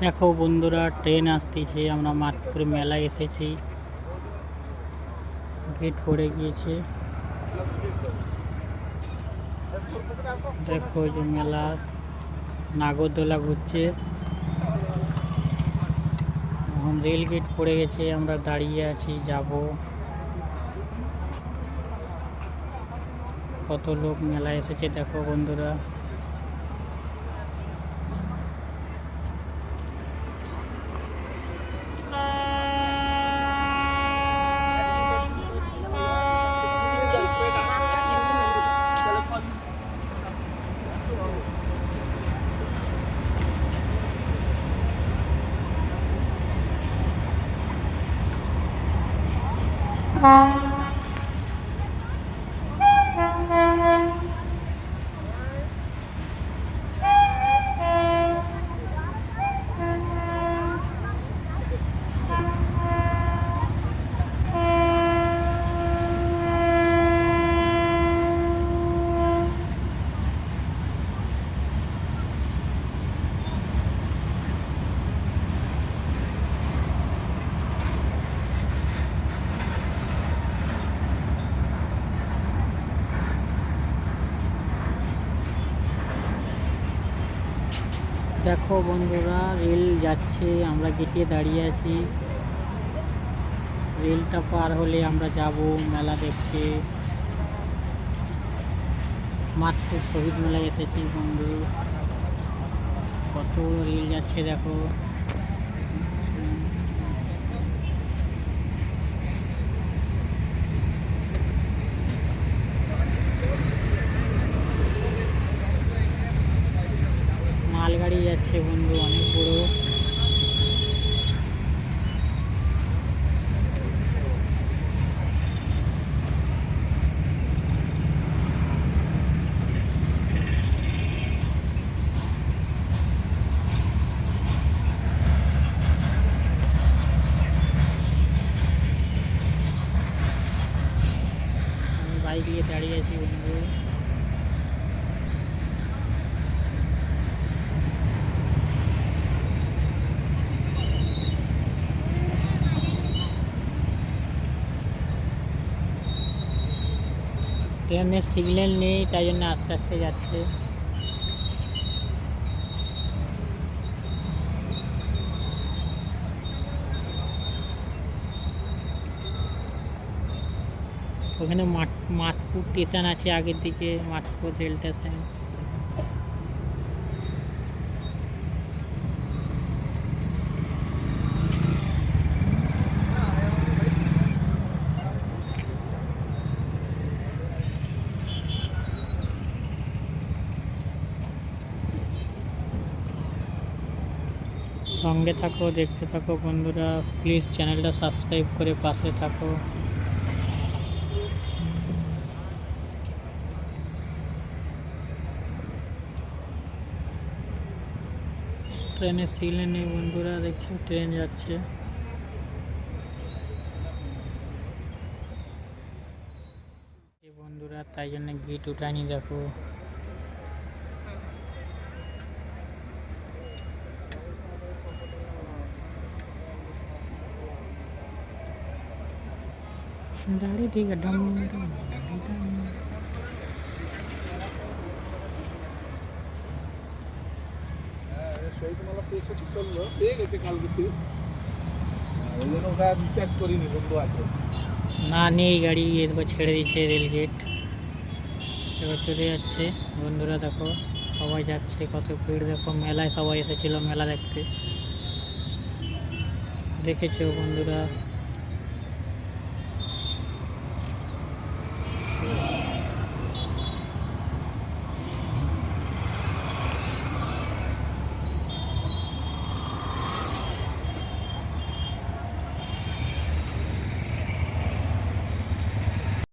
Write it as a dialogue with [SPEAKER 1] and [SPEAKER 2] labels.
[SPEAKER 1] দেখো বন্ধুরা, ট্রেন আসতেছে। আমরা মাতপুর মেলায় এসেছি। গেট পড়ে গিয়েছে। দেখো যে মেলা নাগরদোলা ঘুরছে। এখন রেল গেট পড়ে গেছে, আমরা দাঁড়িয়ে আছি, যাব। কত লোক মেলায় এসেছে দেখো বন্ধুরা। দেখো বন্ধুরা, রেল যাচ্ছে, আমরা গেটে দাঁড়িয়ে আছি। রেলটা পার হলে আমরা যাব মেলা দেখতে। মাতপুর শহীদ মেলায় এসেছি বন্ধু। কত রেল যাচ্ছে দেখো। মালগাড়ি যাচ্ছে বন্ধু, অনেক বড়। আমি বাইক নিয়ে দাঁড়িয়ে আছি বন্ধু। ট্রেনের সিগন্যাল নেই, তাই জন্য আস্তে আস্তে যাচ্ছে। ওখানে মাতপুর স্টেশন আছে আগের দিকে, মাতপুর রেল স্টেশন। সঙ্গে থাকো, দেখতে থাকো বন্ধুরা। প্লিজ চ্যানেলটা সাবস্ক্রাইব করে পাশে থাকো। ট্রেনের সিগন্যাল নেই বন্ধুরা, দেখছো ট্রেন যাচ্ছে। বন্ধুরা, তাই জন্য গেট উঠায়নি দেখো। दाढ़ी ठीक है डम না নেই গাড়ি, এরপর ছেড়ে দিয়েছে রেল গেট। এবার চলে যাচ্ছে বন্ধুরা। দেখো সবাই যাচ্ছে, কত ভিড় দেখো। মেলায় সবাই এসেছিল মেলা দেখতে, দেখেছো বন্ধুরা।